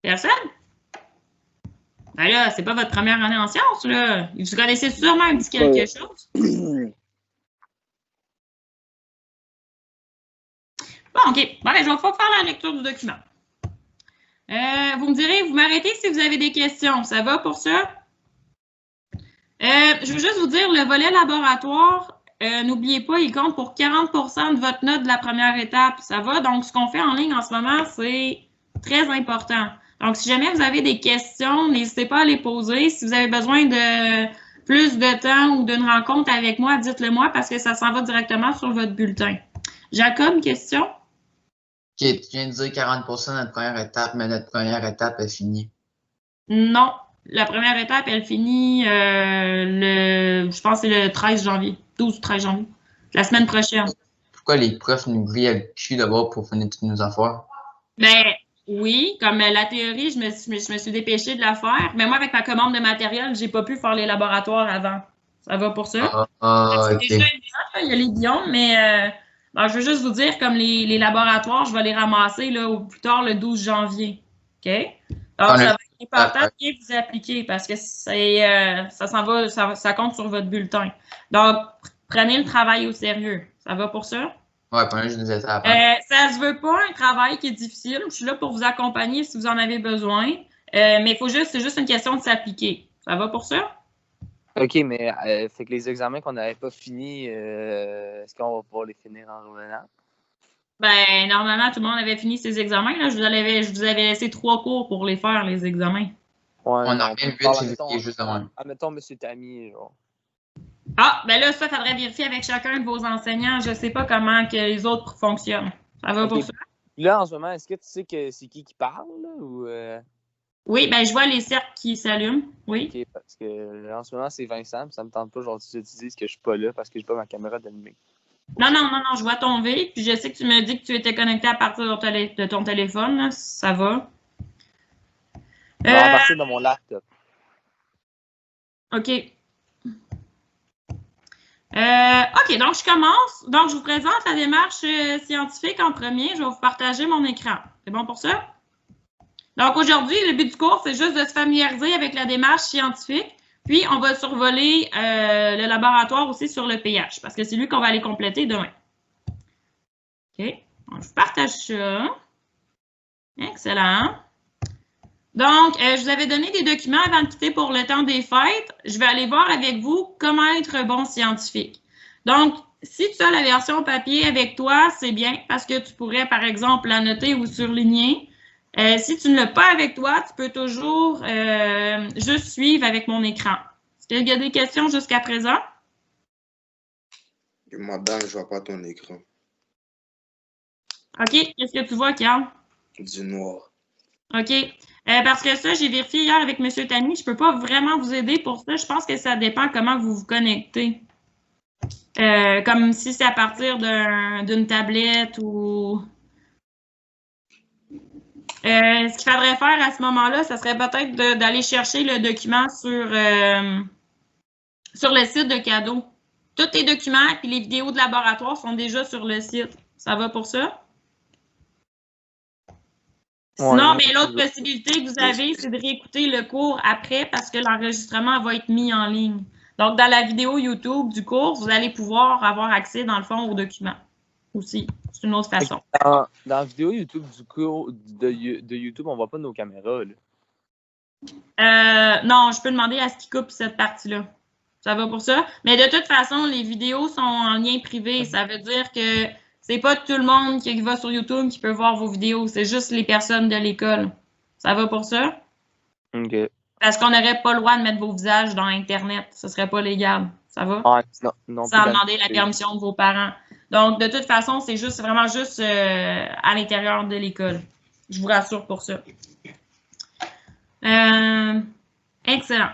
Personne? Ben là, c'est pas votre première année en sciences, là. Vous connaissez sûrement un petit quelque chose. Bon, OK. Bon, ben, je vais pas faire la lecture du document. Vous me direz, vous m'arrêtez si vous avez des questions. Ça va pour ça? Je veux juste vous dire, le volet laboratoire, n'oubliez pas, il compte pour 40 de votre note de la première étape. Ça va? Donc, ce qu'on fait en ligne en ce moment, c'est très important. Donc, si jamais vous avez des questions, n'hésitez pas à les poser. Si vous avez besoin de plus de temps ou d'une rencontre avec moi, dites-le moi parce que ça s'en va directement sur votre bulletin. Jacob, question? OK, tu viens de dire 40 de notre première étape, mais notre première étape est finie. Non. La première étape, elle finit je pense que c'est le 13 janvier. 12 ou 13 janvier. La semaine prochaine. Pourquoi les profs nous grillent le cul d'abord pour finir toutes nos affaires? Ben oui, comme la théorie, je me suis dépêchée de la faire. Mais moi, avec ma commande de matériel, j'ai pas pu faire les laboratoires avant. Ça va pour ça? C'est OK. déjà évident, il y a les biomes, mais ben, je veux juste vous dire, comme les laboratoires, je vais les ramasser là, au plus tard le 12 janvier. OK? Donc, ça va être important de bien vous appliquer parce que ça s'en va, ça compte sur votre bulletin. Donc, prenez le travail au sérieux. Ça va pour ça? Ouais, prenez juste des étapes. Ça se veut pas un travail qui est difficile. Je suis là pour vous accompagner si vous en avez besoin. Mais c'est juste une question de s'appliquer. Ça va pour ça? OK, mais fait que les examens qu'on n'avait pas finis, est-ce qu'on va pouvoir les finir en revenant? Ben, normalement, tout le monde avait fini ses examens. Là. Je vous avais laissé 3 cours pour les faire, les examens. Ouais, on a rien de 8 juste de même. Admettons, M. Tamy, genre. Ah, ben là, ça, il faudrait vérifier avec chacun de vos enseignants. Je ne sais pas comment que les autres fonctionnent. Ça va pour ça? Là, en ce moment, est-ce que tu sais que c'est qui parle, là, ou... Oui, ben je vois les cercles qui s'allument. Oui. OK, parce que là, en ce moment, c'est Vincent, puis ça me tente pas, genre, que tu dises que je suis pas là parce que j'ai pas ma caméra d'allumée. Non, je vois ton V, puis je sais que tu me dis que tu étais connecté à partir de ton téléphone. Là. Ça va. Non, à partir de mon laptop. OK. OK, donc je commence. Donc, je vous présente la démarche scientifique en premier. Je vais vous partager mon écran. C'est bon pour ça? Donc, aujourd'hui, le but du cours, c'est juste de se familiariser avec la démarche scientifique. Puis, on va survoler le laboratoire aussi sur le pH, parce que c'est lui qu'on va aller compléter demain. OK. Donc, je vous partage ça. Excellent. Donc, je vous avais donné des documents avant de quitter pour le temps des fêtes. Je vais aller voir avec vous comment être un bon scientifique. Donc, si tu as la version papier avec toi, c'est bien parce que tu pourrais, par exemple, la noter ou surligner. Si tu ne l'as pas avec toi, tu peux toujours juste suivre avec mon écran. Est-ce qu'il y a des questions jusqu'à présent? Madame, je ne vois pas ton écran. OK. Qu'est-ce que tu vois, Carl? Du noir. OK. Parce que ça, j'ai vérifié hier avec M. Tamy. Je ne peux pas vraiment vous aider pour ça. Je pense que ça dépend comment vous vous connectez. Comme si c'est à partir d'une tablette ou... ce qu'il faudrait faire à ce moment-là, ça serait peut-être d'aller chercher le document sur le site de cadeau. Tous les documents et les vidéos de laboratoire sont déjà sur le site. Ça va pour ça? Sinon, mais l'autre possibilité que vous avez, c'est de réécouter le cours après parce que l'enregistrement va être mis en ligne. Donc, dans la vidéo YouTube du cours, vous allez pouvoir avoir accès, dans le fond, aux documents aussi. C'est une autre façon. Dans la vidéo YouTube du cours de YouTube, on ne voit pas nos caméras, là. Non, je peux demander à ce qu'il coupe cette partie-là. Ça va pour ça? Mais de toute façon, les vidéos sont en lien privé. Ça veut dire que c'est pas tout le monde qui va sur YouTube qui peut voir vos vidéos. C'est juste les personnes de l'école. Ça va pour ça? OK. Parce qu'on n'aurait pas le droit de mettre vos visages dans Internet. Ce serait pas légal. Ça va? Non, sans demander la permission de vos parents. Donc, de toute façon, c'est vraiment juste à l'intérieur de l'école. Je vous rassure pour ça. Excellent.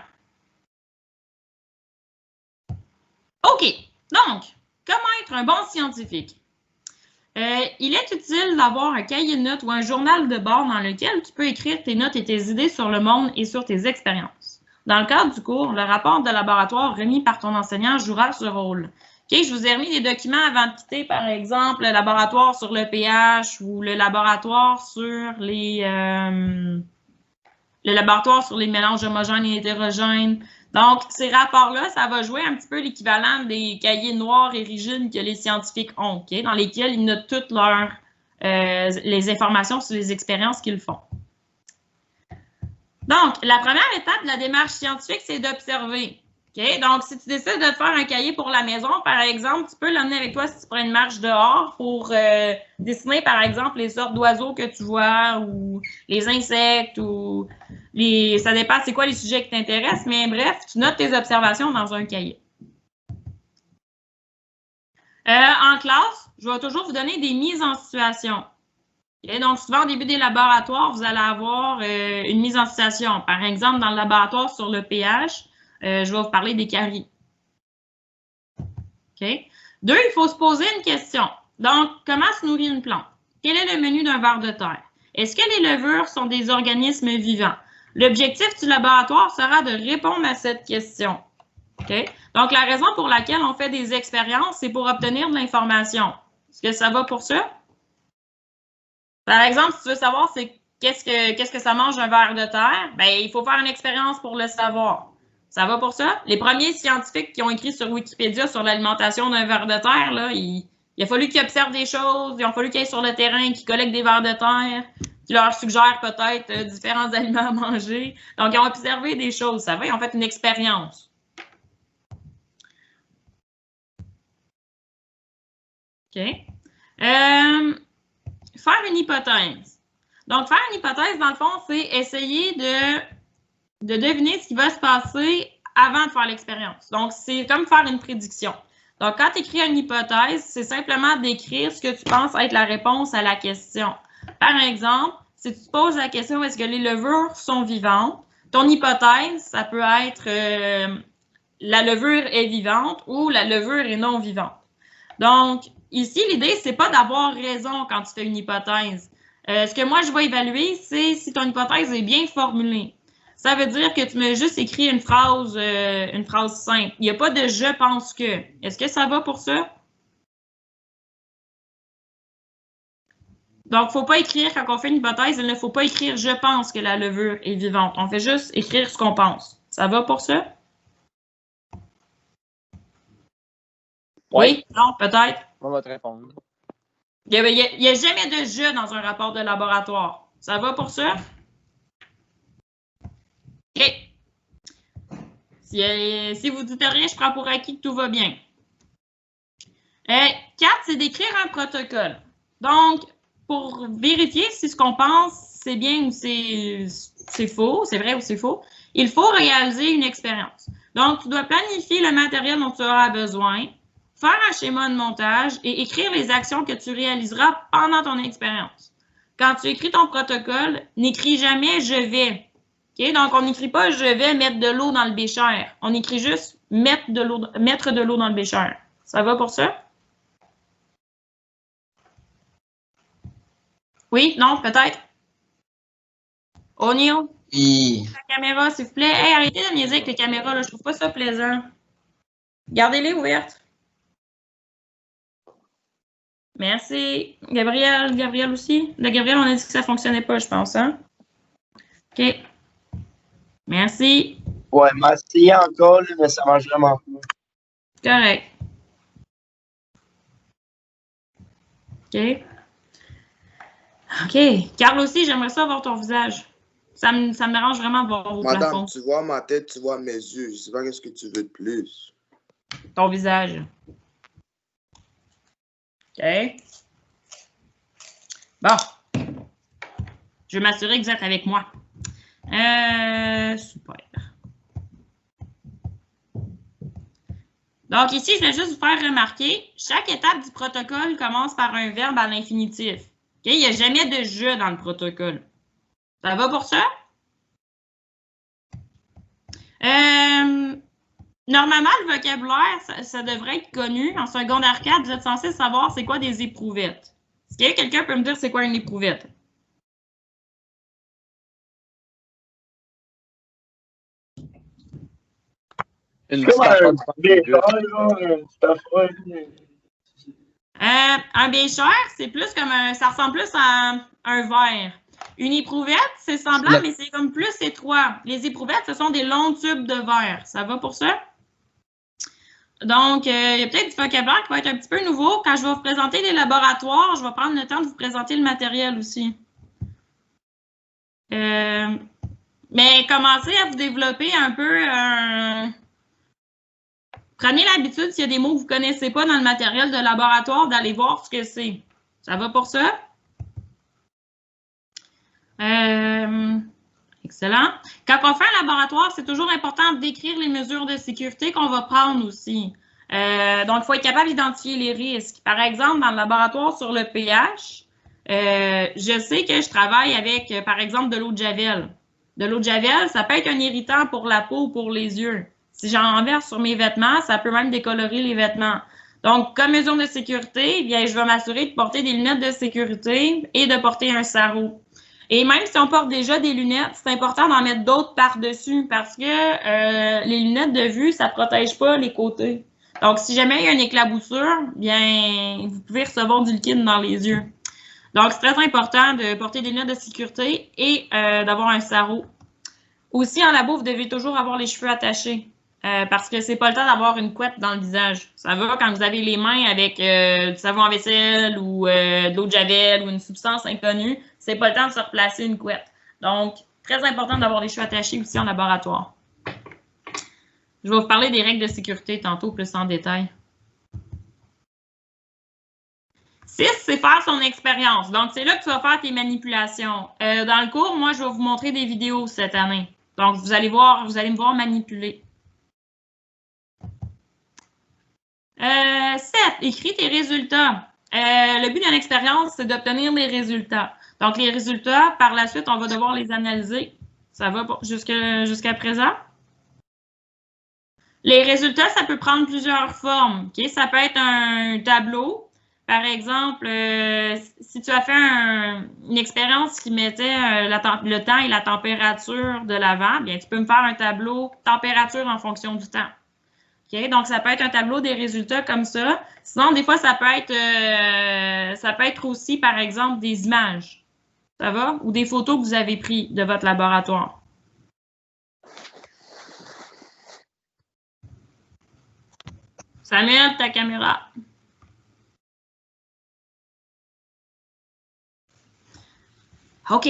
OK. Donc, comment être un bon scientifique? Il est utile d'avoir un cahier de notes ou un journal de bord dans lequel tu peux écrire tes notes et tes idées sur le monde et sur tes expériences. Dans le cadre du cours, le rapport de laboratoire remis par ton enseignant jouera ce rôle. Okay, je vous ai remis des documents avant de quitter, par exemple, le laboratoire sur le pH ou le laboratoire sur les le laboratoire sur les mélanges homogènes et hétérogènes. Donc, ces rapports-là, ça va jouer un petit peu l'équivalent des cahiers noirs et rigides que les scientifiques ont, okay? Dans lesquels ils notent toutes les informations sur les expériences qu'ils font. Donc, la première étape de la démarche scientifique, c'est d'observer. Okay? Donc, si tu décides de te faire un cahier pour la maison, par exemple, tu peux l'emmener avec toi si tu prends une marche dehors pour dessiner, par exemple, les sortes d'oiseaux que tu vois ou les insectes ou ça dépend c'est quoi les sujets qui t'intéressent, mais bref, tu notes tes observations dans un cahier. En classe, je vais toujours vous donner des mises en situation. Okay? Donc, souvent, au début des laboratoires, vous allez avoir une mise en situation. Par exemple, dans le laboratoire sur le pH, je vais vous parler des caries. Okay? 2, il faut se poser une question. Donc, comment se nourrit une plante? Quel est le menu d'un ver de terre? Est-ce que les levures sont des organismes vivants? L'objectif du laboratoire sera de répondre à cette question. Okay? Donc, la raison pour laquelle on fait des expériences, c'est pour obtenir de l'information. Est-ce que ça va pour ça? Par exemple, si tu veux savoir qu'est-ce que ça mange un ver de terre, ben, il faut faire une expérience pour le savoir. Ça va pour ça? Les premiers scientifiques qui ont écrit sur Wikipédia sur l'alimentation d'un ver de terre, là, il a fallu qu'ils observent des choses, il a fallu qu'ils aillent sur le terrain, qu'ils collectent des vers de terre, qui leur suggèrent peut-être différents aliments à manger. Donc, ils ont observé des choses, ça va? Ils ont fait une expérience. OK. Faire une hypothèse. Donc, faire une hypothèse, dans le fond, c'est essayer de deviner ce qui va se passer avant de faire l'expérience. Donc, c'est comme faire une prédiction. Donc, quand tu écris une hypothèse, c'est simplement d'écrire ce que tu penses être la réponse à la question. Par exemple, si tu te poses la question, est-ce que les levures sont vivantes? Ton hypothèse, ça peut être la levure est vivante ou la levure est non vivante. Donc, ici, l'idée, c'est pas d'avoir raison quand tu fais une hypothèse. Ce que moi, je vais évaluer, c'est si ton hypothèse est bien formulée. Ça veut dire que tu m'as juste écrit une phrase simple. Il n'y a pas de « je pense que ». Est-ce que ça va pour ça? Donc, il ne faut pas écrire, quand on fait une hypothèse, il ne faut pas écrire « je pense que la levure est vivante ». On fait juste écrire ce qu'on pense. Ça va pour ça? Oui? Non, peut-être? On va te répondre. Il n'y a jamais de « je » dans un rapport de laboratoire. Ça va pour ça? OK. Si vous ne dites rien, je prends pour acquis que tout va bien. 4, c'est d'écrire un protocole. Donc, pour vérifier si ce qu'on pense, c'est bien ou c'est faux, c'est vrai ou c'est faux, il faut réaliser une expérience. Donc, tu dois planifier le matériel dont tu auras besoin, faire un schéma de montage et écrire les actions que tu réaliseras pendant ton expérience. Quand tu écris ton protocole, n'écris jamais « je vais ». Okay? Donc, on n'écrit pas « je vais mettre de l'eau dans le bécher ». On écrit juste « mettre de l'eau dans le bécher ». Ça va pour ça? Oui? Non? Peut-être? O'Neill? Oui. La caméra, s'il vous plaît. Hey, arrêtez de niaiser avec les caméras, là. Je trouve pas ça plaisant. Gardez-les ouvertes. Merci. Gabriel aussi? Le Gabriel, on a dit que ça ne fonctionnait pas, je pense, hein? OK. Merci. Ouais, m'a essayé encore, là, mais ça marche vraiment pas. Correct. OK. OK. Carl aussi, j'aimerais ça voir ton visage. Ça me dérange vraiment de voir vos plafonds. Madame, tu vois ma tête, tu vois mes yeux. Je ne sais pas qu'est-ce que tu veux de plus. Ton visage. OK. Bon. Je vais m'assurer que vous êtes avec moi. Super. Donc ici, je vais juste vous faire remarquer, chaque étape du protocole commence par un verbe à l'infinitif. Okay? Il n'y a jamais de « je » dans le protocole. Ça va pour ça? Normalement, le vocabulaire, ça devrait être connu. En secondaire 4, vous êtes censé savoir c'est quoi des éprouvettes. Est-ce que quelqu'un peut me dire c'est quoi une éprouvette? Un bécher, c'est plus comme ça ressemble plus à un verre. Une éprouvette, c'est semblable, mais c'est comme plus étroit. Les éprouvettes, ce sont des longs tubes de verre. Ça va pour ça? Donc, il y a peut-être du vocabulaire qui va être un petit peu nouveau. Quand je vais vous présenter les laboratoires, je vais prendre le temps de vous présenter le matériel aussi. Mais commencez à vous développer un peu. Prenez l'habitude, s'il y a des mots que vous ne connaissez pas dans le matériel de laboratoire, d'aller voir ce que c'est. Ça va pour ça? Excellent. Quand on fait un laboratoire, c'est toujours important de décrire les mesures de sécurité qu'on va prendre aussi. Donc, il faut être capable d'identifier les risques. Par exemple, dans le laboratoire sur le pH, je sais que je travaille avec, par exemple, de l'eau de Javel. De l'eau de Javel, ça peut être un irritant pour la peau ou pour les yeux. Si j'en renverse sur mes vêtements, ça peut même décolorer les vêtements. Donc, comme mesure de sécurité, bien, je vais m'assurer de porter des lunettes de sécurité et de porter un sarrau. Et même si on porte déjà des lunettes, c'est important d'en mettre d'autres par-dessus parce que les lunettes de vue, ça ne protège pas les côtés. Donc, si jamais il y a une éclaboussure, bien, vous pouvez recevoir du liquide dans les yeux. Donc, c'est très important de porter des lunettes de sécurité et d'avoir un sarrau. Aussi, en labo, vous devez toujours avoir les cheveux attachés parce que c'est pas le temps d'avoir une couette dans le visage. Ça va quand vous avez les mains avec du savon à vaisselle ou de l'eau de Javel ou une substance inconnue. C'est pas le temps de se replacer une couette. Donc, très important d'avoir les cheveux attachés aussi en laboratoire. Je vais vous parler des règles de sécurité tantôt plus en détail. 6, c'est faire son expérience. Donc, c'est là que tu vas faire tes manipulations. Dans le cours, moi, je vais vous montrer des vidéos cette année. Donc, vous allez me voir manipuler. 7, écris tes résultats. Le but d'une expérience, c'est d'obtenir les résultats. Donc, les résultats, par la suite, on va devoir les analyser. Ça va jusqu'à présent? Les résultats, ça peut prendre plusieurs formes. Okay? Ça peut être un tableau. Par exemple, si tu as fait une expérience qui mettait le temps et la température de l'avant, bien, tu peux me faire un tableau température en fonction du temps. Okay? Donc, ça peut être un tableau des résultats comme ça. Sinon, des fois, ça peut être aussi, par exemple, des images. Ça va? Ou des photos que vous avez prises de votre laboratoire. Samuel, ta caméra. OK.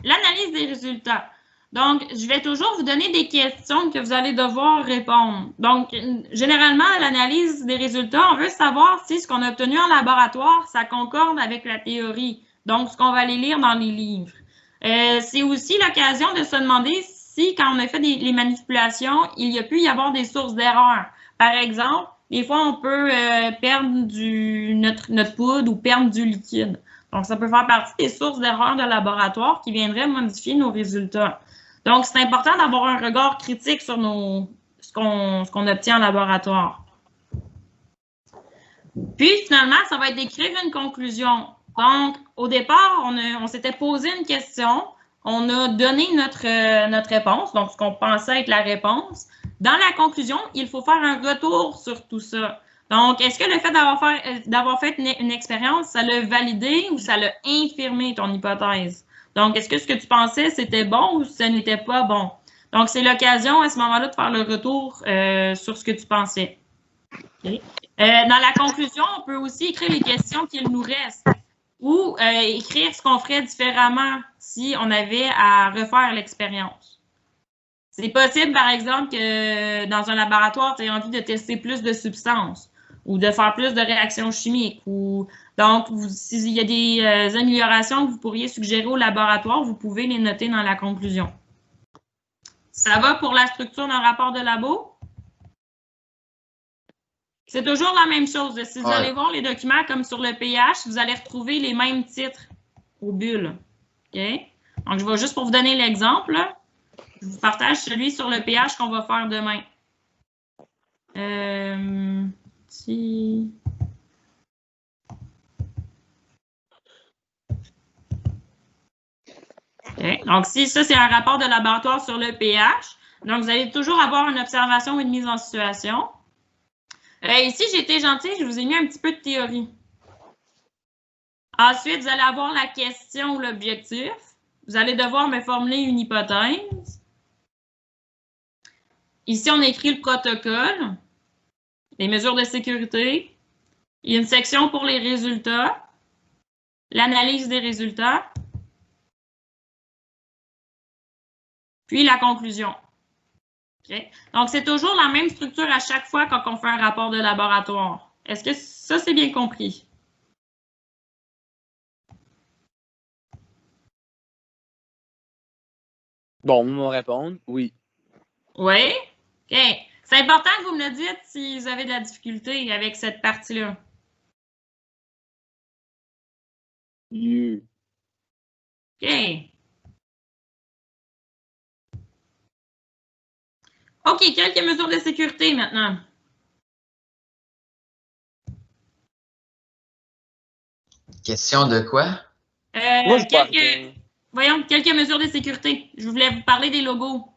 L'analyse des résultats. Donc, je vais toujours vous donner des questions que vous allez devoir répondre. Donc, généralement, à l'analyse des résultats, on veut savoir si ce qu'on a obtenu en laboratoire, ça concorde avec la théorie. Donc, ce qu'on va aller lire dans les livres. C'est aussi l'occasion de se demander si, quand on a fait les manipulations, il y a pu y avoir des sources d'erreur. Par exemple, des fois, on peut perdre notre poudre ou perdre du liquide. Donc, ça peut faire partie des sources d'erreur de laboratoire qui viendraient modifier nos résultats. Donc, c'est important d'avoir un regard critique sur ce qu'on obtient en laboratoire. Puis, finalement, ça va être d'écrire une conclusion. Donc, au départ, on s'était posé une question, on a donné notre réponse, donc ce qu'on pensait être la réponse. Dans la conclusion, il faut faire un retour sur tout ça. Donc, est-ce que le fait d'avoir fait une expérience, ça l'a validé ou ça l'a infirmé ton hypothèse? Donc, est-ce que ce que tu pensais, c'était bon ou ce n'était pas bon? Donc, c'est l'occasion à ce moment-là de faire le retour sur ce que tu pensais. Okay. Dans la conclusion, on peut aussi écrire les questions qu'il nous reste ou écrire ce qu'on ferait différemment si on avait à refaire l'expérience. C'est possible, par exemple, que dans un laboratoire, tu aies envie de tester plus de substances ou de faire plus de réactions chimiques. Donc, s'il y a des améliorations que vous pourriez suggérer au laboratoire, vous pouvez les noter dans la conclusion. Ça va pour la structure d'un rapport de labo? C'est toujours la même chose. Si vous allez voir les documents comme sur le pH, vous allez retrouver les mêmes titres aux bulles. Okay? Donc, je vais juste pour vous donner l'exemple. Je vous partage celui sur le pH qu'on va faire demain. Okay. Donc, si ça, c'est un rapport de laboratoire sur le pH. Donc, vous allez toujours avoir une observation ou une mise en situation. Ici, j'ai été gentille, je vous ai mis un petit peu de théorie. Ensuite, vous allez avoir la question ou l'objectif. Vous allez devoir me formuler une hypothèse. Ici, on écrit le protocole, les mesures de sécurité. Il y a une section pour les résultats, l'analyse des résultats, puis la conclusion. Okay? Donc, c'est toujours la même structure à chaque fois quand on fait un rapport de laboratoire. Est-ce que ça, c'est bien compris? Bon, on va répondre, oui. Oui? OK. C'est important que vous me le dites si vous avez de la difficulté avec cette partie-là. OK. OK, quelques mesures de sécurité maintenant. Question de quoi? Moi, je parle bien. Voyons, quelques mesures de sécurité. Je voulais vous parler des logos.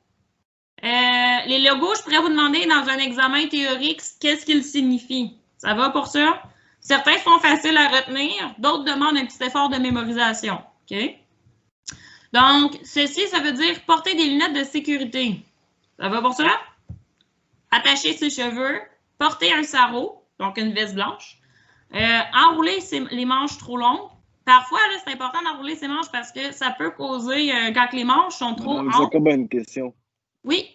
Les logos, je pourrais vous demander dans un examen théorique qu'est-ce qu'ils signifient. Ça va pour ça? Certains sont faciles à retenir, d'autres demandent un petit effort de mémorisation. OK? Donc, ceci, ça veut dire porter des lunettes de sécurité. Ça va pour ça? Attacher ses cheveux, porter un sarrau, donc une veste blanche, enrouler les manches trop longues. Parfois, c'est important d'enrouler ses manches parce que ça peut causer, quand les manches sont trop Madame Jacob a une question. Oui.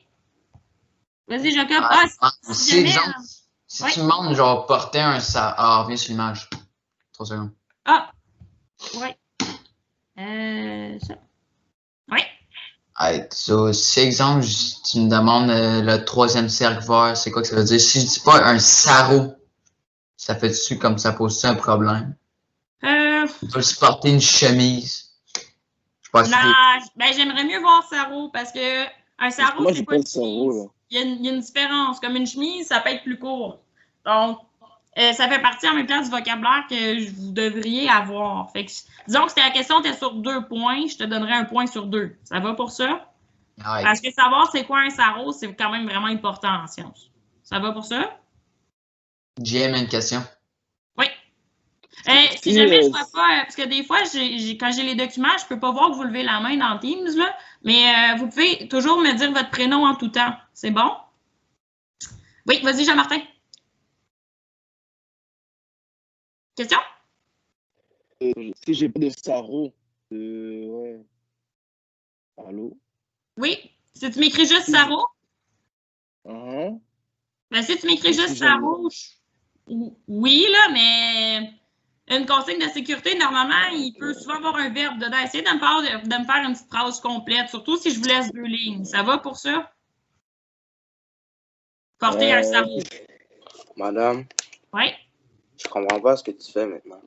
Vas-y, Jacob. Si, exemple, si tu me demandes, genre, porter un sarrau. Ah, reviens sur l'image. 3 secondes. Oui. Ça. Oui. Si, exemple, tu me demandes le 3e cercle vert, c'est quoi que ça veut dire? Si je dis pas un sarrau, ça fait-tu comme ça pose-tu un problème? Tu peux aussi porter une chemise. Non, ben, j'aimerais mieux voir sarrau parce que un sarrau, c'est pas une chemise. Il y a une différence. Comme une chemise, ça peut être plus court. Donc, ça fait partie en même temps du vocabulaire que vous devriez avoir. Fait que, disons que si la question était sur 2 points, je te donnerais un point sur 2. Ça va pour ça? Ouais. Parce que savoir c'est quoi un sarrau, c'est quand même vraiment important en sciences. Ça va pour ça? JM a une question. Oui. Si jamais je ne vois pas, parce que des fois, quand j'ai les documents, je ne peux pas voir que vous levez la main dans Teams, là, mais vous pouvez toujours me dire votre prénom en tout temps. C'est bon? Oui, vas-y, Jean-Martin. Question? Si j'ai pas de sarrau, ouais. Allô? Oui. Si tu m'écris juste sarrau? Ben, si tu m'écris juste sarrau, oui, là, mais une consigne de sécurité, normalement, il peut souvent avoir un verbe dedans. Essayez de me faire une petite phrase complète, surtout si je vous laisse 2 lignes. Ça va pour ça? Porter un sarrau. Madame? Oui? Je comprends pas ce que tu fais maintenant.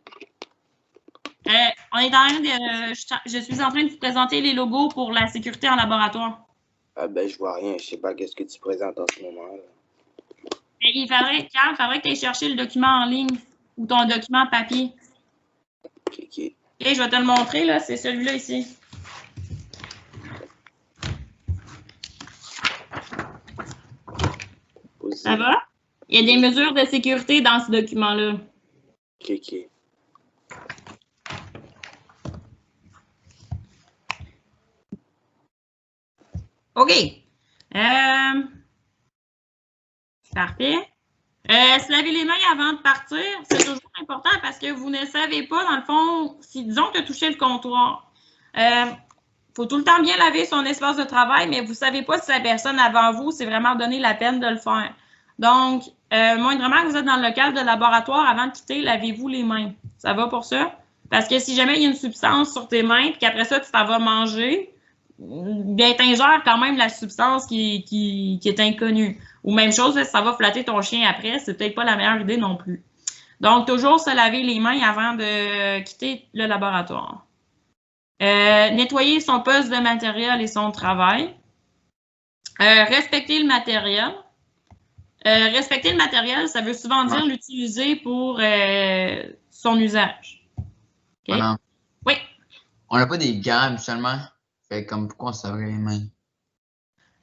On est en train de. Je suis en train de vous présenter les logos pour la sécurité en laboratoire. Ah ben, je vois rien. Je sais pas qu'est-ce que tu présentes en ce moment. Là. Il faudrait que tu ailles chercher le document en ligne ou ton document papier. OK. OK, je vais te le montrer, là. C'est celui-là ici. Ça va? Il y a des mesures de sécurité dans ce document-là. OK. OK. Parfait. Se laver les mains avant de partir, c'est toujours important parce que vous ne savez pas, dans le fond, si disons que tu as touché le comptoir. Faut tout le temps bien laver son espace de travail, mais vous ne savez pas si la personne avant vous s'est vraiment donné la peine de le faire. Donc, moindrement que vous êtes dans le local de laboratoire, avant de quitter, lavez-vous les mains. Ça va pour ça? Parce que si jamais il y a une substance sur tes mains et qu'après ça, tu t'en vas manger, bien, t'ingères quand même la substance qui est inconnue. Ou même chose, ça va flatter ton chien après, c'est peut-être pas la meilleure idée non plus. Donc, toujours se laver les mains avant de quitter le laboratoire. Nettoyer son poste de matériel et son travail. Respecter le matériel. Respecter le matériel, ça veut souvent dire l'utiliser pour son usage. Okay? Voilà. Oui. On n'a pas des gants habituellement. Fait comme pourquoi on se laverait les mains?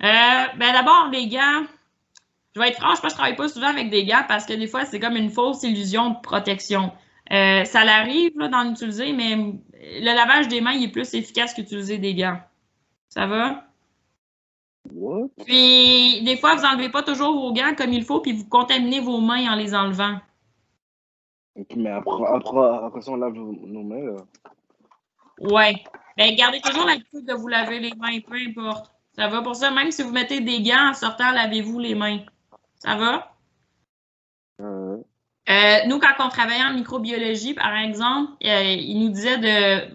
Ben d'abord, les gants, je vais être franche, je ne travaille pas souvent avec des gants parce que des fois, c'est comme une fausse illusion de protection. Ça l'arrive d'en utiliser, mais le lavage des mains il est plus efficace qu'utiliser des gants. Ça va? What? Puis, des fois, vous n'enlevez pas toujours vos gants comme il faut, puis vous contaminez vos mains en les enlevant. Ok, mais après ça, on lave nos mains, là. Ouais. Ben, gardez toujours l'habitude de vous laver les mains, peu importe. Ça va pour ça, même si vous mettez des gants en sortant, lavez-vous les mains. Ça va? Nous, quand on travaillait en microbiologie, par exemple, il nous disait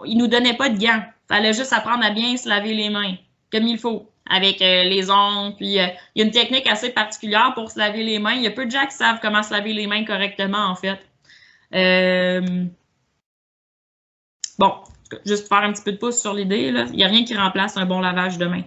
il nous donnait pas de gants. Il fallait juste apprendre à bien se laver les mains, comme il faut, avec les ongles. Puis, il y a une technique assez particulière pour se laver les mains. Il y a peu de gens qui savent comment se laver les mains correctement, en fait. Bon, juste faire un petit peu de pouce sur l'idée, là. Il n'y a rien qui remplace un bon lavage de mains.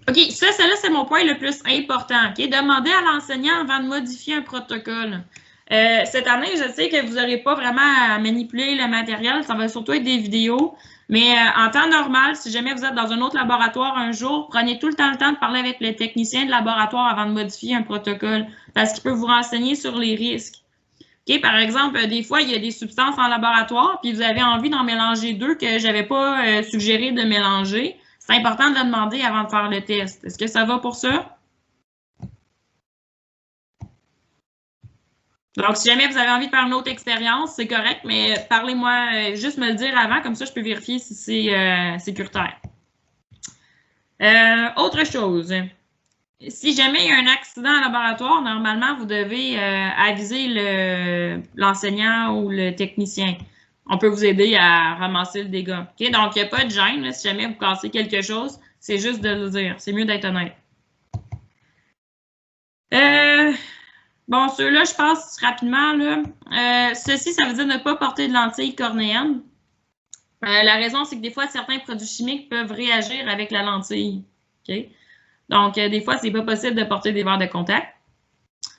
OK, celle-là, c'est mon point le plus important. OK? Demandez à l'enseignant avant de modifier un protocole. Cette année, je sais que vous n'aurez pas vraiment à manipuler le matériel. Ça va surtout être des vidéos. Mais en temps normal, si jamais vous êtes dans un autre laboratoire un jour, prenez tout le temps de parler avec le technicien de laboratoire avant de modifier un protocole parce qu'il peut vous renseigner sur les risques. OK? Par exemple, des fois, il y a des substances en laboratoire puis vous avez envie d'en mélanger deux que je n'avais pas suggéré de mélanger. C'est important de le demander avant de faire le test. Est-ce que ça va pour ça? Donc, si jamais vous avez envie de faire une autre expérience, c'est correct, mais parlez-moi, juste me le dire avant, comme ça je peux vérifier si c'est sécuritaire. Autre chose, si jamais il y a un accident en laboratoire, normalement, vous devez aviser l'enseignant ou le technicien. On peut vous aider à ramasser le dégât. Okay? Donc, il n'y a pas de gêne. Là, si jamais vous cassez quelque chose, c'est juste de le dire. C'est mieux d'être honnête. Bon, ceux-là, je passe rapidement. Là. Ceci, ça veut dire ne pas porter de lentilles cornéennes. La raison, c'est que des fois, certains produits chimiques peuvent réagir avec la lentille. Okay? Donc, des fois, c'est pas possible de porter des verres de contact.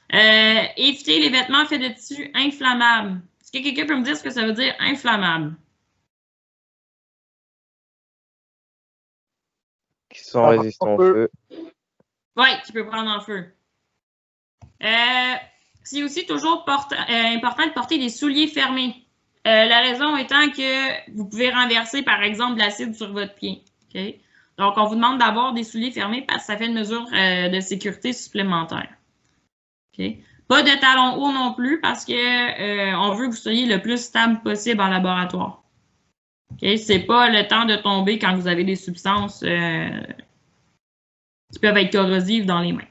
Éviter les vêtements faits de tissu inflammable. Est-ce que quelqu'un peut me dire ce que ça veut dire inflammable? Qui sont résistants au feu. Oui, qui peut prendre en feu. C'est aussi toujours important de porter des souliers fermés. La raison étant que vous pouvez renverser, par exemple, de l'acide sur votre pied. Okay? Donc, on vous demande d'avoir des souliers fermés parce que ça fait une mesure de sécurité supplémentaire. Okay? Pas de talons hauts non plus parce que on veut que vous soyez le plus stable possible en laboratoire. Okay? C'est pas le temps de tomber quand vous avez des substances qui peuvent être corrosives dans les mains.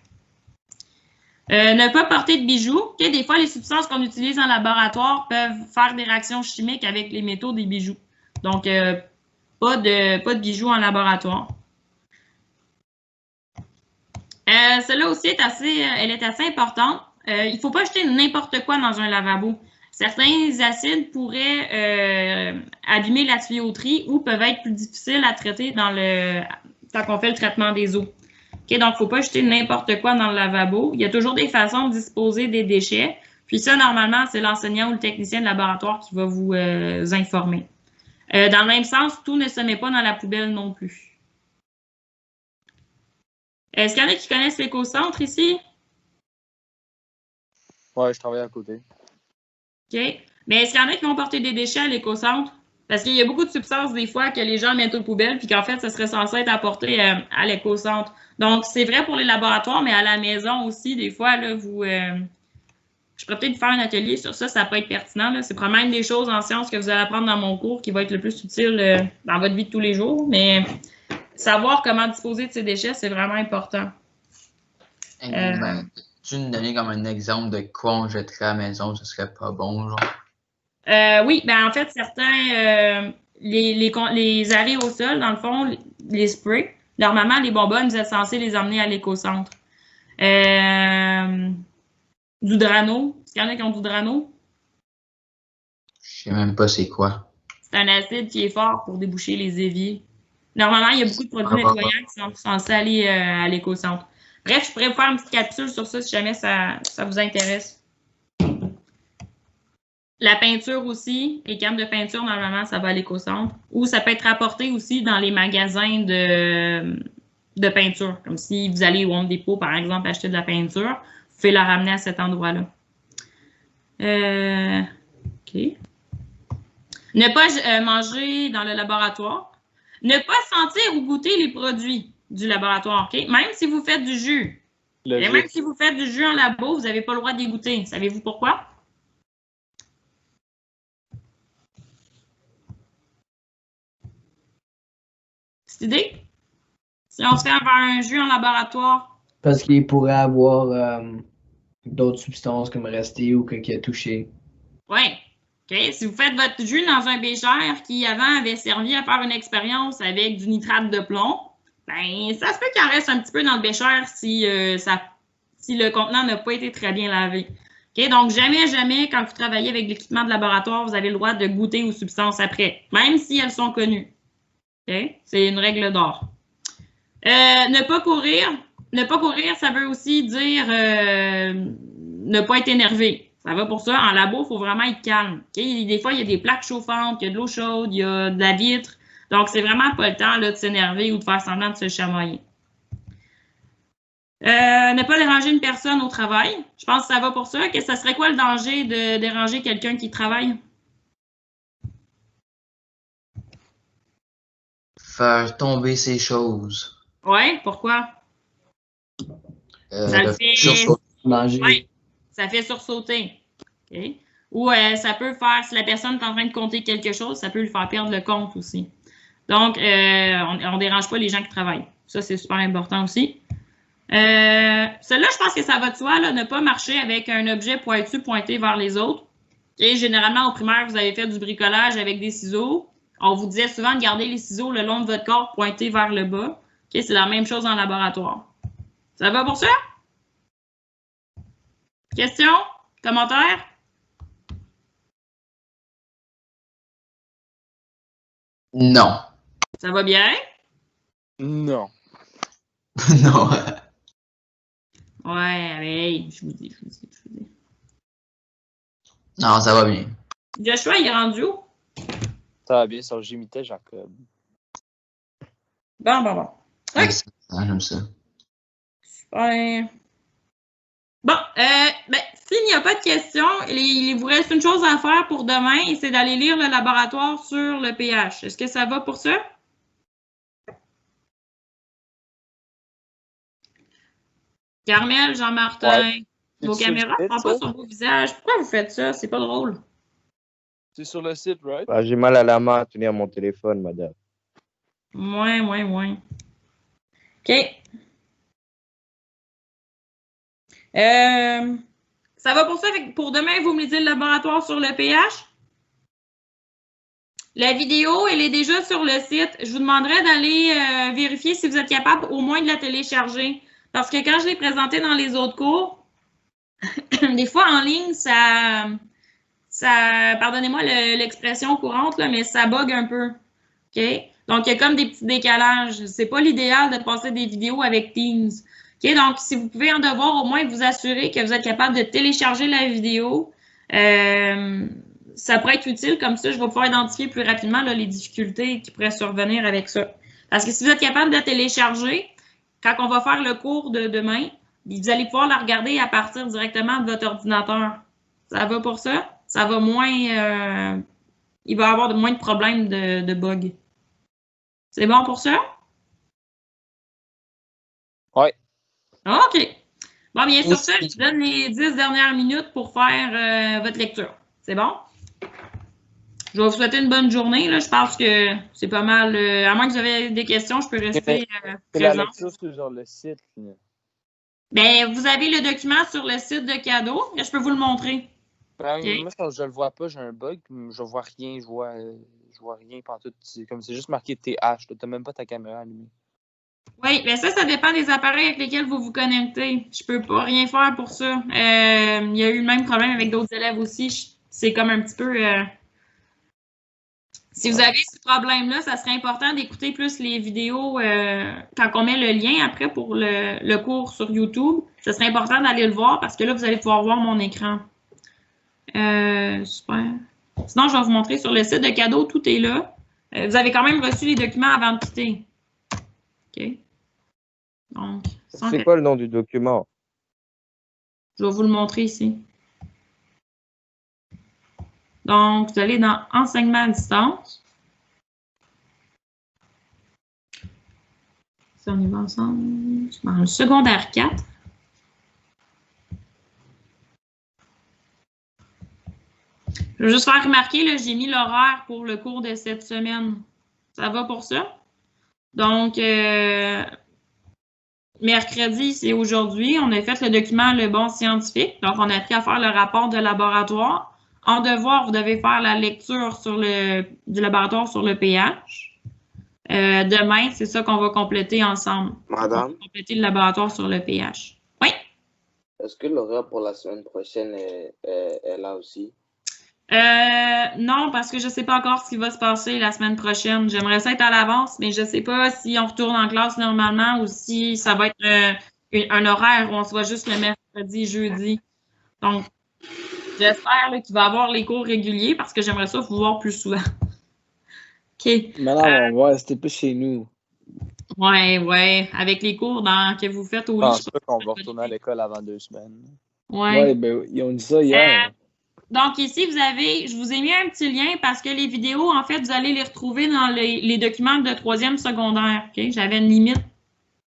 Ne pas porter de bijoux. Okay? Des fois, les substances qu'on utilise en laboratoire peuvent faire des réactions chimiques avec les métaux des bijoux. Donc, pas de bijoux en laboratoire. Celle-là aussi elle est assez importante. Il ne faut pas jeter n'importe quoi dans un lavabo. Certains acides pourraient abîmer la tuyauterie ou peuvent être plus difficiles à traiter quand on fait le traitement des eaux. Okay, donc, il ne faut pas jeter n'importe quoi dans le lavabo. Il y a toujours des façons de disposer des déchets. Puis ça, normalement, c'est l'enseignant ou le technicien de laboratoire qui va vous informer. Dans le même sens, tout ne se met pas dans la poubelle non plus. Est-ce qu'il y en a qui connaissent l'éco-centre ici? Ouais, je travaille à côté. OK. Mais est-ce qu'il y en a qui vont porter des déchets à l'éco-centre? Parce qu'il y a beaucoup de substances, des fois, que les gens mettent aux poubelles, puis qu'en fait, ça serait censé être apporté à l'éco-centre. Donc, c'est vrai pour les laboratoires, mais à la maison aussi, des fois, là, je pourrais peut-être faire un atelier sur ça, ça peut être pertinent. C'est probablement une des choses en sciences que vous allez apprendre dans mon cours qui va être le plus utile dans votre vie de tous les jours. Mais savoir comment disposer de ces déchets, c'est vraiment important. Tu nous donner comme un exemple de quoi on jetterait à la maison, ce serait pas bon, genre? Oui, ben en fait, certains, les arrêts au sol, dans le fond, les sprays, normalement, les bonbonnes, vous êtes censés les emmener à l'éco-centre. Du Drano. Est-ce qu'il y en a qui ont du Drano? Je sais même pas c'est quoi. C'est un acide qui est fort pour déboucher les éviers. Normalement, il y a beaucoup de produits nettoyants qui sont censés aller à l'éco-centre. Bref, je pourrais vous faire une petite capsule sur ça si jamais ça vous intéresse. La peinture aussi, les gammes de peinture, normalement, ça va à l'éco-centre. Ou ça peut être rapporté aussi dans les magasins de peinture. Comme si vous allez au Home Depot, par exemple, acheter de la peinture, vous pouvez la ramener à cet endroit-là. OK. Ne pas manger dans le laboratoire. Ne pas sentir ou goûter les produits du laboratoire. OK? Même si vous faites du jus. Et même si vous faites du jus en labo, vous n'avez pas le droit d'y goûter. Savez-vous pourquoi? Petite idée? Si on se fait avoir un jus en laboratoire. Parce qu'il pourrait avoir d'autres substances comme resté ou qui a touché. Oui. OK. Si vous faites votre jus dans un bécher qui avant avait servi à faire une expérience avec du nitrate de plomb, ben ça se peut qu'il en reste un petit peu dans le bécher si le contenant n'a pas été très bien lavé. OK? Donc, jamais, quand vous travaillez avec l'équipement de laboratoire, vous avez le droit de goûter aux substances après, même si elles sont connues. OK? C'est une règle d'or. Ne pas courir. Ne pas courir, ça veut aussi dire ne pas être énervé. Ça va pour ça. En labo, il faut vraiment être calme. Okay? Des fois, il y a des plaques chauffantes, il y a de l'eau chaude, il y a de la vitre. Donc, c'est vraiment pas le temps là, de s'énerver ou de faire semblant de se chamoyer. Ne pas déranger une personne au travail. Je pense que ça va pour ça. Que ça serait quoi le danger de déranger quelqu'un qui travaille? Faire tomber ces choses. Oui, pourquoi? Ça le fait manger. Ouais, ça fait sursauter. Okay. Ou ça peut faire, si la personne est en train de compter quelque chose, ça peut lui faire perdre le compte aussi. Donc, on ne dérange pas les gens qui travaillent. Ça, c'est super important aussi. Celle-là, je pense que ça va de soi, là, ne pas marcher avec un objet pointu pointé vers les autres. Et généralement, au primaire, vous avez fait du bricolage avec des ciseaux. On vous disait souvent de garder les ciseaux le long de votre corps pointés vers le bas. Okay, c'est la même chose en laboratoire. Ça va pour ça? Questions? Commentaires? Non. Ça va bien? Non. Non. Ouais, allez, je vous dis. Non, ça va bien. Joshua, il est rendu où? Ça va bien sur j'imitais Jacob. Bon. Okay. J'aime ça. Super. Bon, s'il n'y a pas de questions, il vous reste une chose à faire pour demain, et c'est d'aller lire le laboratoire sur le pH. Est-ce que ça va pour ça? Carmel, Jean-Martin, vos caméras ne prennent pas sur vos visages. Pourquoi vous faites ça? C'est pas drôle. C'est sur le site, right? Bah, j'ai mal à la main à tenir mon téléphone, madame. Ouais. OK. Ça va pour ça? Pour demain, vous me lisez le laboratoire sur le pH? La vidéo, elle est déjà sur le site. Je vous demanderai d'aller vérifier si vous êtes capable au moins de la télécharger. Parce que quand je l'ai présentée dans les autres cours, des fois en ligne, ça pardonnez-moi l'expression courante, là, mais ça bug un peu. OK? Donc, il y a comme des petits décalages. C'est pas l'idéal de passer des vidéos avec Teams. OK? Donc, si vous pouvez en devoir au moins vous assurer que vous êtes capable de télécharger la vidéo, ça pourrait être utile. Comme ça, je vais pouvoir identifier plus rapidement là, les difficultés qui pourraient survenir avec ça. Parce que si vous êtes capable de la télécharger, quand on va faire le cours de demain, vous allez pouvoir la regarder à partir directement de votre ordinateur. Ça va pour ça? Ça va moins... il va y avoir moins de problèmes de bugs. C'est bon pour ça? Oui. OK. Bon, bien sur ça, je vous donne les 10 dernières minutes pour faire votre lecture. C'est bon? Je vais vous souhaiter une bonne journée. Là. Je pense que c'est pas mal. À moins que vous avez des questions, je peux rester présent. La lecture sur genre, le site. Là. Ben, vous avez le document sur le site de cadeau. Je peux vous le montrer. Ben, okay. Moi, quand je le vois pas, j'ai un bug. Je vois rien. Je vois rien pantoute. C'est juste marqué TH. Tu n'as même pas ta caméra allumée. Oui, mais ça dépend des appareils avec lesquels vous vous connectez. Je peux pas rien faire pour ça. Il y a eu le même problème avec d'autres élèves aussi. C'est comme un petit peu... Si vous avez ce problème-là, ça serait important d'écouter plus les vidéos quand on met le lien après pour le cours sur YouTube. Ce serait important d'aller le voir parce que là, vous allez pouvoir voir mon écran. Super. Sinon, je vais vous montrer sur le site de cadeaux, tout est là. Vous avez quand même reçu les documents avant de quitter. OK. Donc, c'est quoi le nom du document? Je vais vous le montrer ici. Donc, vous allez dans Enseignement à distance. Si on y va ensemble, dans le secondaire 4. Je veux juste faire remarquer, là, j'ai mis l'horaire pour le cours de cette semaine. Ça va pour ça? Donc, mercredi, c'est aujourd'hui. On a fait le document Le Bon Scientifique. Donc, on a appris à faire le rapport de laboratoire. En devoir, vous devez faire la lecture du laboratoire sur le pH. Demain, c'est ça qu'on va compléter ensemble. Madame? On va compléter le laboratoire sur le pH. Oui? Est-ce que l'horaire pour la semaine prochaine est là aussi? Non, parce que je ne sais pas encore ce qui va se passer la semaine prochaine. J'aimerais ça être à l'avance, mais je ne sais pas si on retourne en classe normalement ou si ça va être un horaire où on se voit juste le mercredi, jeudi. Donc, j'espère qu'il va y avoir les cours réguliers parce que j'aimerais ça vous voir plus souvent. OK. Maintenant, on va rester plus chez nous. Ouais. Avec les cours que vous faites au Je lit. pense pas qu'on va retourner à l'école avant 2 semaines. Ouais. Ben, ils ont dit ça hier. Donc, ici, je vous ai mis un petit lien parce que les vidéos, en fait, vous allez les retrouver dans les documents de 3e secondaire. OK? J'avais une limite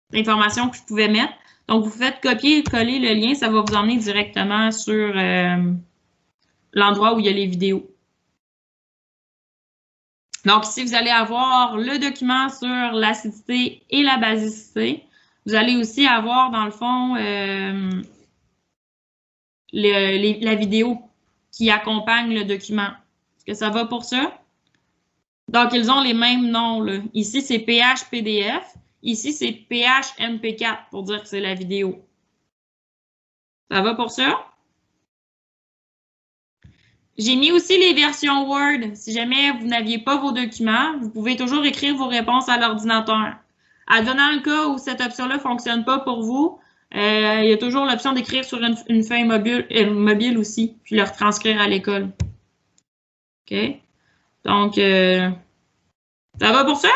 d'informations que je pouvais mettre. Donc, vous faites copier et coller le lien, ça va vous emmener directement sur l'endroit où il y a les vidéos. Donc, ici, vous allez avoir le document sur l'acidité et la basicité. Vous allez aussi avoir, dans le fond, la vidéo qui accompagne le document. Est-ce que ça va pour ça? Donc, ils ont les mêmes noms, là. Ici, c'est PH PDF. Ici, c'est PH MP4 pour dire que c'est la vidéo. Ça va pour ça? J'ai mis aussi les versions Word. Si jamais vous n'aviez pas vos documents, vous pouvez toujours écrire vos réponses à l'ordinateur. Advenant le cas où cette option-là ne fonctionne pas pour vous, il y a toujours l'option d'écrire sur une feuille mobile aussi, puis le retranscrire à l'école. OK? Donc, ça va pour ça?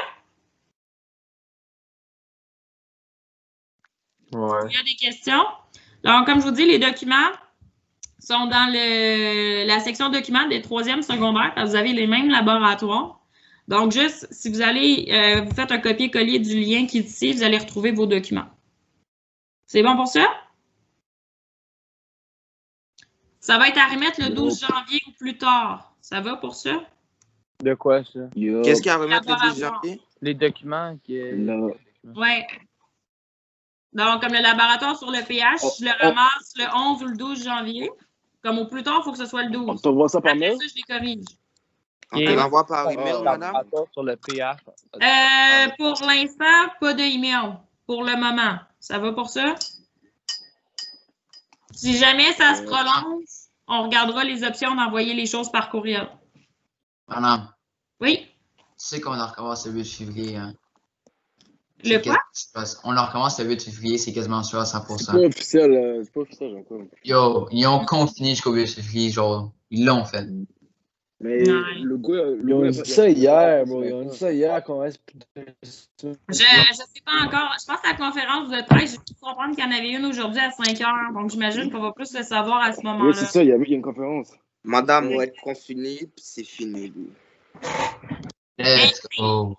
Ouais. Il y a des questions? Donc, comme je vous dis, les documents sont dans la section documents des 3e secondaires, parce que vous avez les mêmes laboratoires. Donc, juste, si vous allez, vous faites un copier-coller du lien qui est ici, vous allez retrouver vos documents. C'est bon pour ça? Ça va être à remettre le 12 janvier ou plus tard. Ça va pour ça? De quoi, ça? Qu'est-ce qu'il y a à remettre le 12 janvier? Les documents qui... Oui. Donc, comme le laboratoire sur le pH, je le ramasse le 11 ou le 12 janvier. Comme au plus tard, il faut que ce soit le 12. On t'envoie ça par Après mail? ça, je les corrige. On te l'envoie par email, madame? Sur le pH. Pour l'instant, pas de email. Pour le moment. Ça va pour ça? Si jamais ça se prolonge, on regardera les options d'envoyer les choses par courriel. Madame, Oui? tu sais qu'on en recommence le 8 février, hein? Le quoi? On en recommence le 8 février, c'est quasiment sûr à 100%. C'est pas officiel, encore. Yo, ils ont confiné jusqu'au 8 février, genre, ils l'ont fait. Mais Ouais. le gars, ils ont dit ça hier, bro. Ils ont dit ça hier qu'on reste plus de... Je ne sais pas encore. Je pense que la conférence de presse, j'ai pu comprendre qu'il y en avait une aujourd'hui à 5 heures. Donc, j'imagine qu'on va plus le savoir à ce moment-là. Oui, c'est ça, il y a une conférence. Madame, on va être confiné, puis c'est fini. Let's go.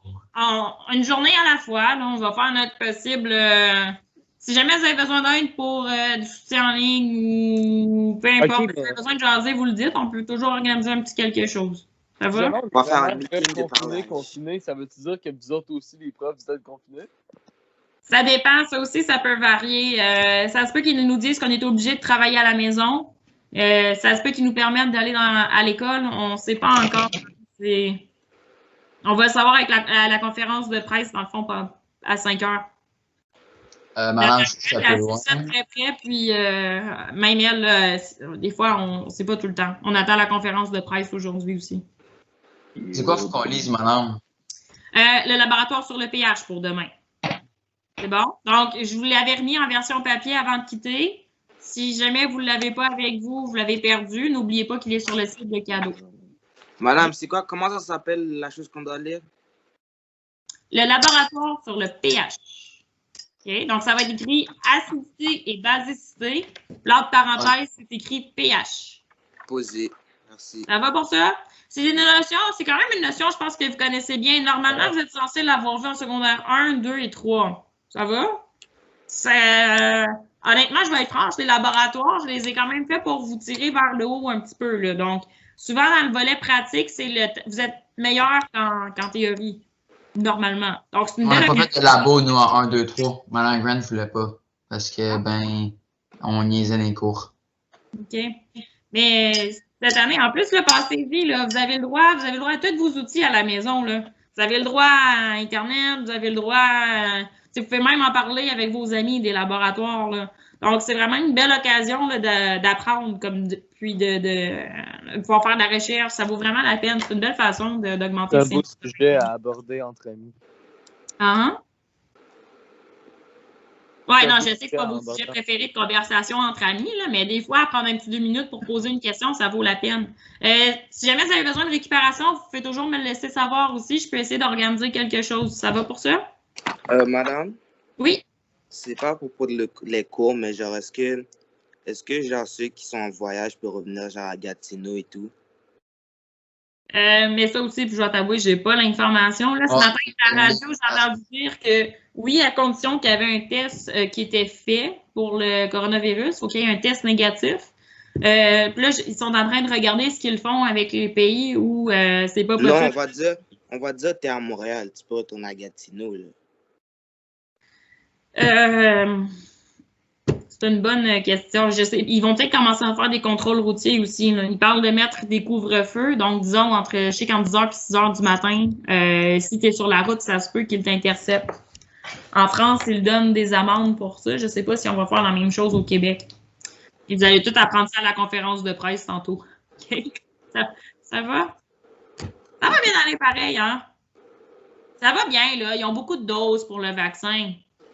Une journée à la fois, là, on va faire notre possible. Si jamais vous avez besoin d'aide pour du soutien en ligne ou peu importe, Ok, si vous avez besoin de jaser, vous le dites, on peut toujours organiser un petit quelque chose. Ça va? On va faire un meeting de parlage. Confiné, ça veut-tu dire que vous autres aussi, les profs, vous êtes confinés? Ça dépend, ça aussi, ça peut varier. Ça se peut qu'ils nous disent qu'on est obligé de travailler à la maison. Ça se peut qu'ils nous permettent d'aller à l'école. On ne sait pas encore. On va le savoir avec la conférence de presse, dans le fond, à 5 heures. Madame, c'est un peu loin. Très près, puis même elle, des fois, on ne sait pas tout le temps. On attend la conférence de presse aujourd'hui aussi. C'est quoi faut qu'on lise, madame? Le laboratoire sur le pH pour demain. C'est bon? Donc, je vous l'avais remis en version papier avant de quitter. Si jamais vous ne l'avez pas avec vous, vous l'avez perdu, n'oubliez pas qu'il est sur le site de cadeau. Madame, c'est quoi? Comment ça s'appelle la chose qu'on doit lire? Le laboratoire sur le pH. Okay? Donc, ça va être écrit acidité et basicité. L'autre parenthèse, c'est écrit pH. Posé. Merci. Ça va pour ça? C'est une notion, c'est quand même une notion, je pense que vous connaissez bien. Normalement, vous êtes censé l'avoir vu en secondaire 1, 2 et 3. Ça va? Honnêtement, je vais être franche, les laboratoires, je les ai quand même faits pour vous tirer vers le haut un petit peu. Là. Donc, souvent, dans le volet pratique, vous êtes meilleur qu'en théorie, normalement. Donc, c'est une On n'a belle pas fait de labo, nous, en 1, 2, 3. Madame Grant ne voulait pas. Parce que, on niaisait les cours. OK. Mais cette année, en plus, passez-y, là, vous avez le droit à tous vos outils à la maison. Là. Vous avez le droit à Internet, vous avez le droit à... Vous pouvez même en parler avec vos amis des laboratoires. Là. Donc, c'est vraiment une belle occasion d'apprendre, puis de pouvoir faire de la recherche. Ça vaut vraiment la peine. C'est une belle façon d'augmenter. C'est un beau sujet à aborder entre amis. Ah, oui, non, je sais que ce n'est pas vos sujets préférés de conversation entre amis, là, mais des fois, prendre un petit 2 minutes pour poser une question, ça vaut la peine. Si jamais vous avez besoin de récupération, vous pouvez toujours me le laisser savoir aussi. Je peux essayer d'organiser quelque chose. Ça va pour ça? Madame? Oui? C'est pas à propos de les cours, mais genre, est-ce que genre ceux qui sont en voyage peuvent revenir genre à Gatineau et tout? Mais ça aussi, puis je dois t'avouer, j'ai pas l'information. Là, ce matin, à la radio, j'ai entendu dire que oui, à condition qu'il y avait un test qui était fait pour le coronavirus, il faut qu'il y ait un test négatif. Puis là, ils sont en train de regarder ce qu'ils font avec les pays où c'est pas possible. Non, on va dire que tu es à Montréal, tu peux retourner à Gatineau. Là. C'est une bonne question. Je sais, ils vont peut-être commencer à faire des contrôles routiers aussi. Là. Ils parlent de mettre des couvre-feux, donc disons entre 10h et 6h du matin. Si tu es sur la route, ça se peut qu'ils t'interceptent. En France, ils donnent des amendes pour ça. Je ne sais pas si on va faire la même chose au Québec. Et vous allez tout apprendre ça à la conférence de presse tantôt. Okay? Ça va? Ça va bien aller pareil, hein? Ça va bien, là. Ils ont beaucoup de doses pour le vaccin.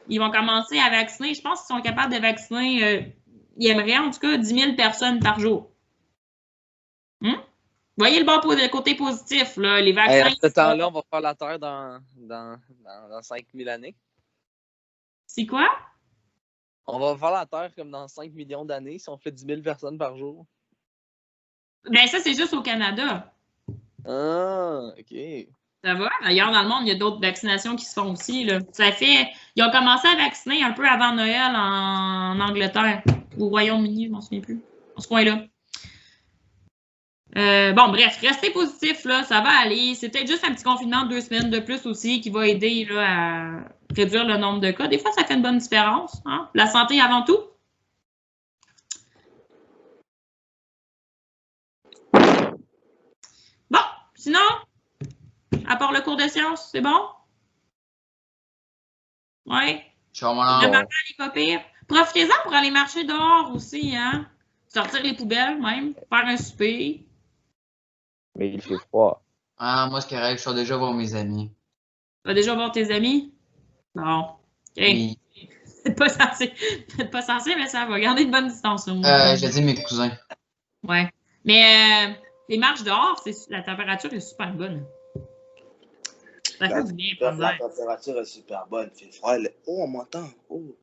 Ils vont commencer à vacciner. Je pense qu'ils sont capables de vacciner, ils aimeraient en tout cas 10 000 personnes par jour. Voyez le côté positif, là. Les vaccins. À ce temps-là, on va faire la Terre dans 5000 années. C'est quoi? On va faire la Terre comme dans 5 millions d'années si on fait 10 000 personnes par jour. Ben ça, c'est juste au Canada. Ah, OK. Ça va? D'ailleurs, dans le monde, il y a d'autres vaccinations qui se font aussi. Là. Ils ont commencé à vacciner un peu avant Noël en Angleterre, au Royaume-Uni, je ne m'en souviens plus. Dans ce coin-là. Bon, bref, restez positifs, là, ça va aller. C'est peut-être juste un petit confinement de 2 semaines de plus aussi qui va aider là, à réduire le nombre de cas. Des fois, ça fait une bonne différence. Hein? La santé avant tout. Bon, sinon, à part le cours de sciences, c'est bon? Oui. Le matin, il n'est pas pire. Profitez-en pour aller marcher dehors aussi, hein? Sortir les poubelles même, faire un souper. Mais il fait froid. Ah, moi, c'est correct, je vais déjà voir mes amis. Tu vas déjà voir tes amis? Non. OK. Oui. C'est pas censé, mais ça va. Garder une bonne distance. J'ai dit mes cousins. Ouais. Mais les marches dehors, la température est super bonne. Ça fait du bien. La température est super bonne. Il fait froid. Oh, on m'entend. Oh.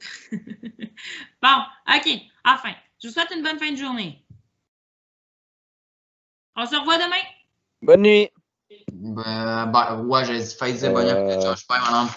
Bon, OK. Enfin, je vous souhaite une bonne fin de journée. On se revoit demain. Bonne nuit. Ouais, j'ai dit, faites bonne nuit. Je sais pas, madame.